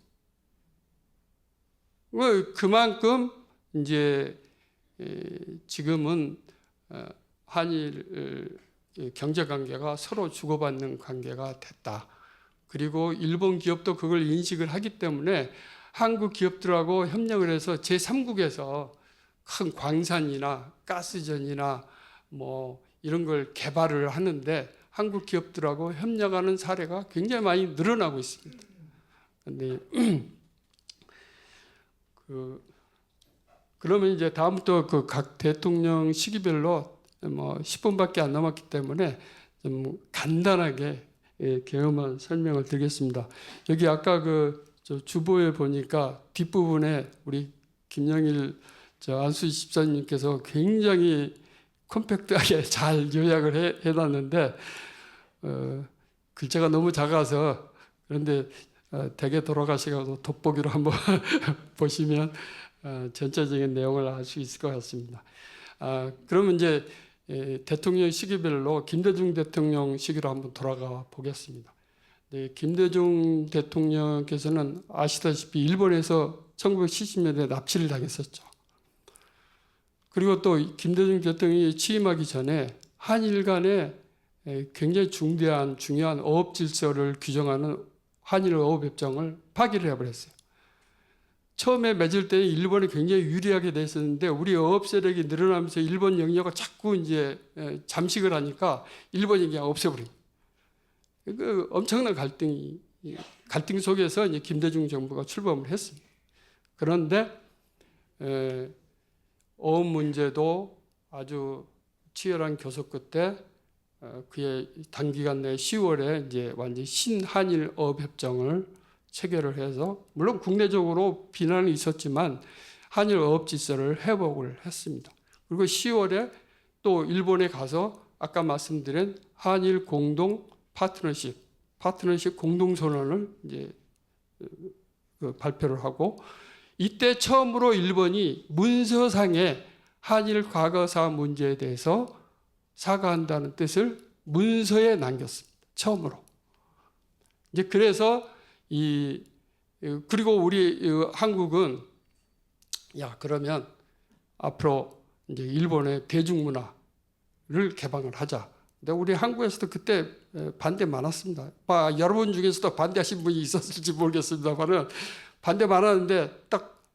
그만큼 이제 지금은 한일 경제 관계가 서로 주고받는 관계가 됐다. 그리고 일본 기업도 그걸 인식을 하기 때문에 한국 기업들하고 협력을 해서 제3국에서 큰 광산이나 가스전이나 뭐 이런 걸 개발을 하는데 한국 기업들하고 협력하는 사례가 굉장히 많이 늘어나고 있습니다. 근데 그러면 이제 다음부터 그 각 대통령 시기별로 뭐 10분밖에 안 남았기 때문에 좀 간단하게 경험한 설명을 드리겠습니다. 여기 아까 저 주보에 보니까 뒷부분에 우리 김영일 안수희 집사님께서 굉장히 컴팩트하게 잘 요약을 해놨는데 글자가 너무 작아서, 그런데 댁에 돌아가시고 돋보기로 한번 보시면 전체적인 내용을 알 수 있을 것 같습니다. 그러면 이제 대통령 시기별로 김대중 대통령 시기로 한번 돌아가 보겠습니다. 네, 김대중 대통령께서는 아시다시피 일본에서 1970년대 납치를 당했었죠. 그리고 또 김대중 대통령이 취임하기 전에 한일 간에 굉장히 중요한 어업 질서를 규정하는 한일 어업협정을 파기를 해버렸어요. 처음에 맺을 때 일본이 굉장히 유리하게 돼 있었는데 우리 어업 세력이 늘어나면서 일본 영역을 자꾸 이제 잠식을 하니까 일본이 그냥 없애버립니다. 그 엄청난 갈등 속에서 이제 김대중 정부가 출범을 했습니다. 그런데 어업 문제도 아주 치열한 교섭 끝에 그의 단기간 내 10월에 이제 완전 신한일 어업 협정을 체결을 해서, 물론 국내적으로 비난이 있었지만 한일 어업 질서를 회복을 했습니다. 그리고 10월에 또 일본에 가서 아까 말씀드린 한일 공동 파트너십 공동 선언을 이제 발표를 하고, 이때 처음으로 일본이 문서상에 한일 과거사 문제에 대해서 사과한다는 뜻을 문서에 남겼습니다. 처음으로. 이제 그래서 그리고 우리 한국은 그러면 앞으로 이제 일본의 대중문화를 개방을 하자. 근데 우리 한국에서도 그때 반대 많았습니다. 여러분 중에서도 반대하신 분이 있었을지 모르겠습니다만은 반대 많았는데 딱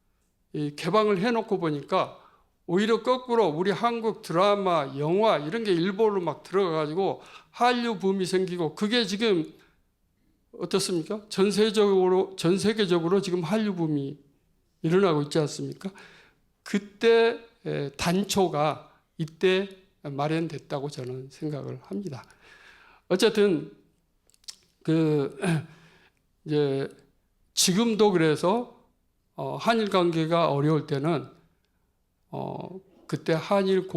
개방을 해놓고 보니까 오히려 거꾸로 우리 한국 드라마, 영화 이런 게 일본으로 막 들어가가지고 한류 붐이 생기고, 그게 지금 어떻습니까? 전 세계적으로 지금 한류 붐이 일어나고 있지 않습니까? 그때 단초가 이때 마련됐다고 저는 생각을 합니다. 어쨌든 이제 지금도 그래서 한일 관계가 어려울 때는 그때 한일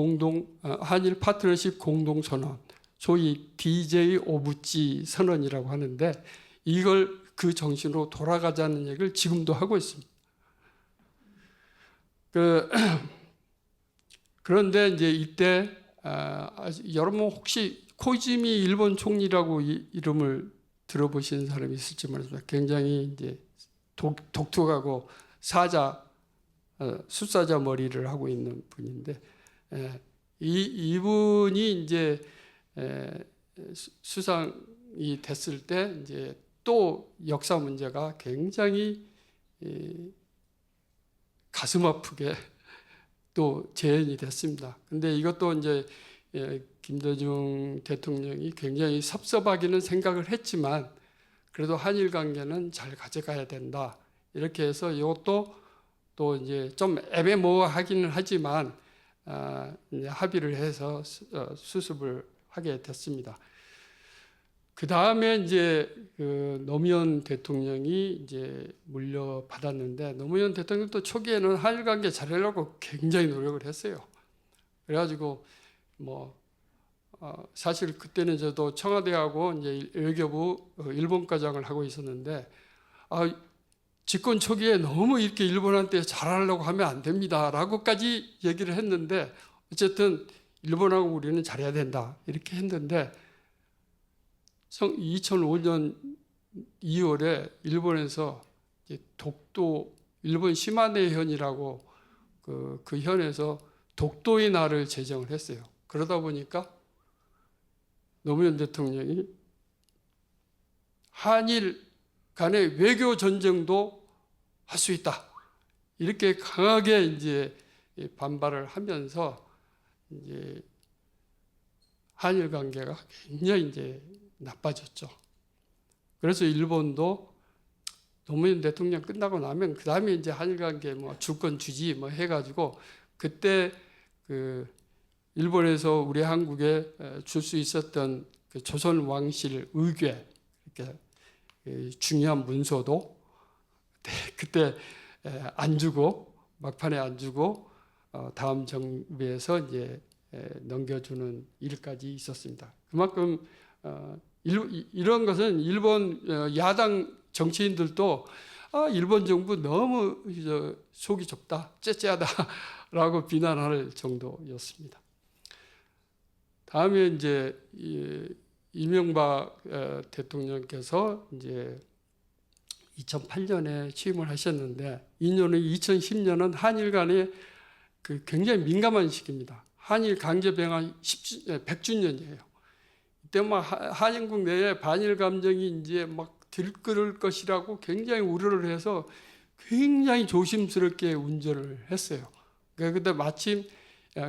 파트너십 공동 선언, 소위 DJ 오부치 선언이라고 하는데, 이걸 그 정신으로 돌아가자는 얘기를 지금도 하고 있습니다. 그런데 이제 이때 여러분 혹시 코이즈미 일본 총리라고 이름을 들어보신 사람이 있을지 모르겠습니다. 굉장히 이제 독특하고 숫사자 머리를 하고 있는 분인데, 이분이 이제 수상이 됐을 때 이제 또 역사 문제가 굉장히 가슴 아프게 또 재현이 됐습니다. 근데 이것도 이제 김대중 대통령이 굉장히 섭섭하기는 생각을 했지만 그래도 한일 관계는 잘 가져가야 된다. 이렇게 해서 이것도 또 이제 좀 애매모호하기는 하지만 이제 합의를 해서 수습을 하게 됐습니다. 그 다음에 이제 그 노무현 대통령이 이제 물려받았는데, 노무현 대통령도 초기에는 한일 관계 잘하려고 굉장히 노력을 했어요. 그래가지고 사실 그때는 저도 청와대하고 이제 외교부 일본과장을 하고 있었는데, 집권 초기에 너무 이렇게 일본한테 잘하려고 하면 안 됩니다라고까지 얘기를 했는데, 어쨌든 일본하고 우리는 잘해야 된다 이렇게 했는데, 2005년 2월에 일본에서 독도, 일본 시마네 현이라고 그 현에서 독도의 날을 제정을 했어요. 그러다 보니까 노무현 대통령이 한일 간의 외교 전쟁도 할 수 있다, 이렇게 강하게 이제 반발을 하면서 이제 한일 관계가 굉장히 이제 나빠졌죠. 그래서 일본도 노무현 대통령 끝나고 나면 그 다음에 이제 한일 관계 줄 건 주지 해가지고, 그때 그 일본에서 우리 한국에 줄 수 있었던 그 조선 왕실 의궤, 이렇게 중요한 문서도 그때 안 주고, 막판에 안 주고 다음 정부에서 이제 넘겨주는 일까지 있었습니다. 그만큼 이런 것은 일본 야당 정치인들도 일본 정부 너무 속이 좁다, 째째하다라고 비난할 정도였습니다. 다음에 이제 이명박 대통령께서 이제 2008년에 취임을 하셨는데, 2010년은 한일 간의 그 굉장히 민감한 시기입니다. 한일 강제 병합 100주년이에요. 이때 한인국 내에 반일 감정이 이제 막 들끓을 것이라고 굉장히 우려를 해서 굉장히 조심스럽게 운전을 했어요. 그때 마침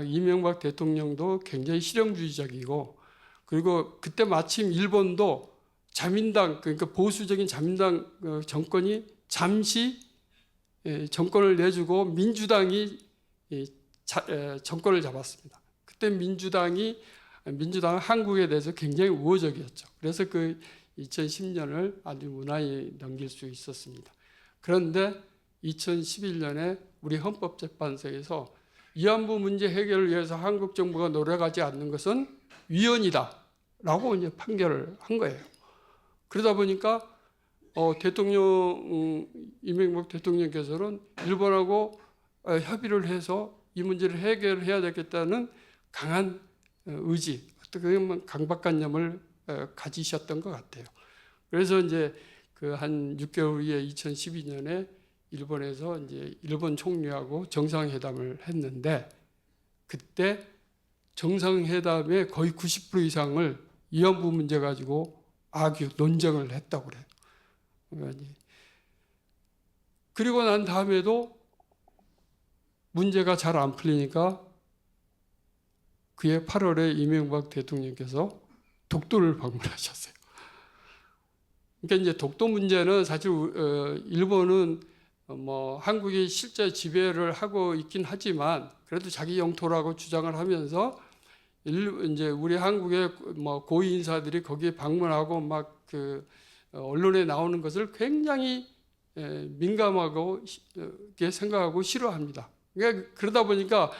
이명박 대통령도 굉장히 실용주의적이고, 그리고 그때 마침 일본도 자민당, 그러니까 보수적인 자민당 정권이 잠시 정권을 내주고 민주당이 정권을 잡았습니다. 그때 민주당은 한국에 대해서 굉장히 우호적이었죠. 그래서 그 2010년을 아주 무난히 넘길 수 있었습니다. 그런데 2011년에 우리 헌법재판소에서 위안부 문제 해결을 위해서 한국 정부가 노력하지 않는 것은 위헌이다라고 이제 판결을 한 거예요. 그러다 보니까 이명박 대통령께서는 일본하고 협의를 해서 이 문제를 해결해야 되겠다는 강한 의지, 어떻게 보면 강박관념을 가지셨던 것 같아요. 그래서 이제 그 한 6개월 후에 2012년에 일본에서 이제 일본 총리하고 정상회담을 했는데, 그때 정상회담의 거의 90% 이상을 위안부 문제 가지고 논쟁을 했다고 그래요. 그리고 난 다음에도 문제가 잘 안 풀리니까 그해 8월에 이명박 대통령께서 독도를 방문하셨어요. 그러니까 이제 독도 문제는 사실 일본은 한국이 실제 지배를 하고 있긴 하지만 그래도 자기 영토라고 주장을 하면서 이제 우리 한국의 고위 인사들이 거기에 방문하고 막 그 언론에 나오는 것을 굉장히 민감하고 생각하고 싫어합니다. 그러니까 그러다 보니까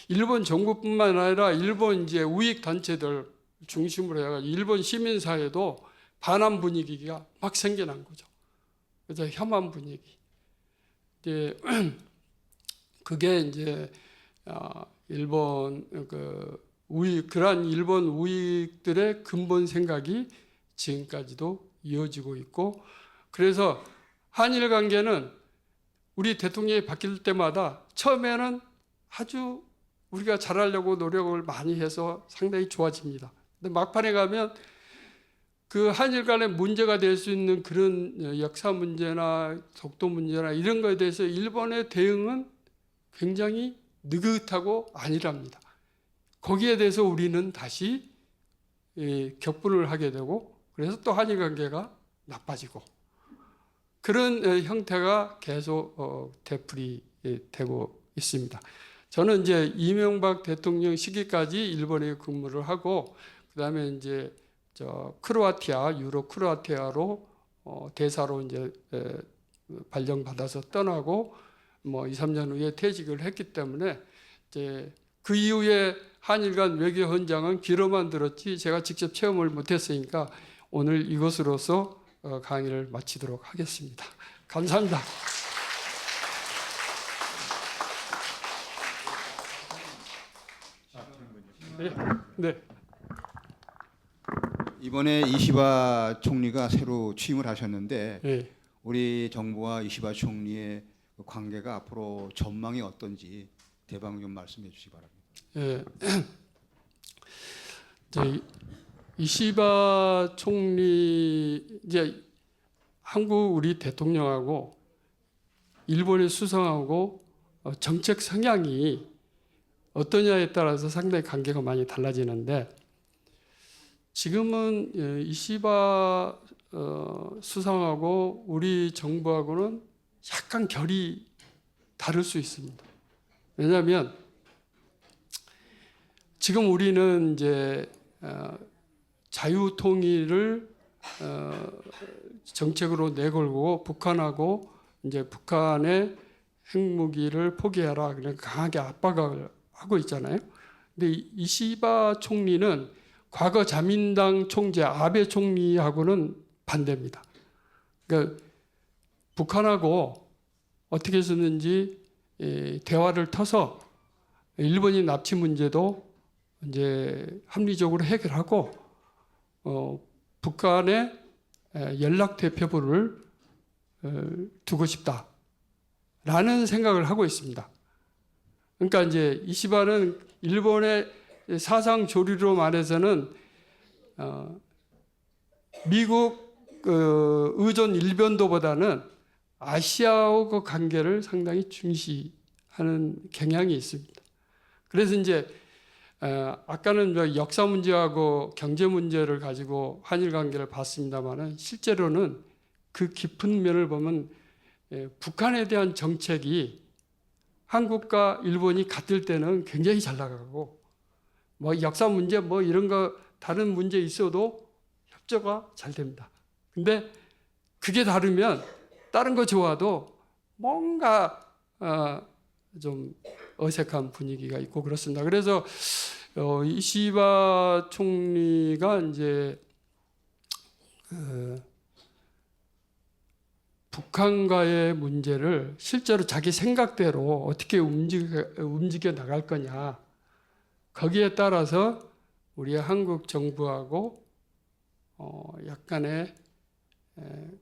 일본 정부뿐만 아니라 일본 이제 우익 단체들 중심으로 해가지고 일본 시민사회도 반한 분위기가 막 생겨난 거죠. 그래서 혐한 분위기. 그게 이제 일본 그 그러한 일본 우익들의 근본 생각이 지금까지도 이어지고 있고, 그래서 한일 관계는 우리 대통령이 바뀔 때마다 처음에는 아주 우리가 잘하려고 노력을 많이 해서 상당히 좋아집니다. 근데 막판에 가면 그 한일 간의 문제가 될 수 있는 그런 역사 문제나 독도 문제나 이런 거에 대해서 일본의 대응은 굉장히 느긋하고 안일합니다. 거기에 대해서 우리는 다시 격분을 하게 되고, 그래서 또 한일 관계가 나빠지고, 그런 형태가 계속 되풀이 되고 있습니다. 저는 이제 이명박 대통령 시기까지 일본에 근무를 하고, 그다음에 이제 크로아티아, 유로 크로아티아로 대사로 이제 발령받아서 떠나고 뭐 2, 3년 후에 퇴직을 했기 때문에 이제 그 이후에 한일 간 외교 현장은 귀로만 들었지 제가 직접 체험을 못했으니까 오늘 이것으로서 강의를 마치도록 하겠습니다. 감사합니다. 네. 이번에 이시바 총리가 새로 취임을 하셨는데 네. 우리 정부와 이시바 총리의 관계가 앞으로 전망이 어떤지 대강 좀 말씀해 주시기 바랍니다. 예. 이시바 총리 이제 한국 우리 대통령하고 일본의 수상하고 정책 성향이 어떠냐에 따라서 상당히 관계가 많이 달라지는데, 지금은 이시바 수상하고 우리 정부하고는 약간 결이 다를 수 있습니다. 왜냐하면 지금 우리는 이제 자유 통일을 정책으로 내걸고 북한하고 이제 북한의 핵무기를 포기해라, 그냥 강하게 압박을 하고 있잖아요. 근데 이시바 총리는 과거 자민당 총재 아베 총리하고는 반대입니다. 그러니까 북한하고 어떻게 했었는지 대화를 터서 일본인 납치 문제도 이제 합리적으로 해결하고 북한의 연락 대표부를 두고 싶다라는 생각을 하고 있습니다. 그러니까 이제 이시바는 일본의 사상 조류로 말해서는 미국 의존 일변도보다는 아시아하고 관계를 상당히 중시하는 경향이 있습니다. 그래서 이제 아까는 역사 문제하고 경제 문제를 가지고 한일 관계를 봤습니다만은 실제로는 그 깊은 면을 보면 북한에 대한 정책이 한국과 일본이 같을 때는 굉장히 잘 나가고, 뭐 역사 문제 뭐 이런 거 다른 문제 있어도 협조가 잘 됩니다. 근데 그게 다르면 다른 거 좋아도 뭔가 좀 어색한 분위기가 있고 그렇습니다. 그래서 이시바 총리가 이제 북한과의 문제를 실제로 자기 생각대로 어떻게 움직여 나갈 거냐, 거기에 따라서 우리 한국 정부하고 약간의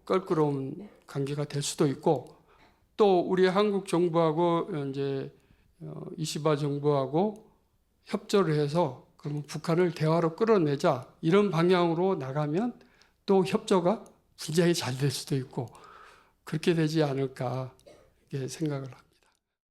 껄끄러운 관계가 될 수도 있고, 또 우리 한국 정부하고 이제 이시바 정부하고 협조를 해서 그러면 북한을 대화로 끌어내자, 이런 방향으로 나가면 또 협조가 굉장히 잘 될 수도 있고, 그렇게 되지 않을까 이렇게 생각을 합니다.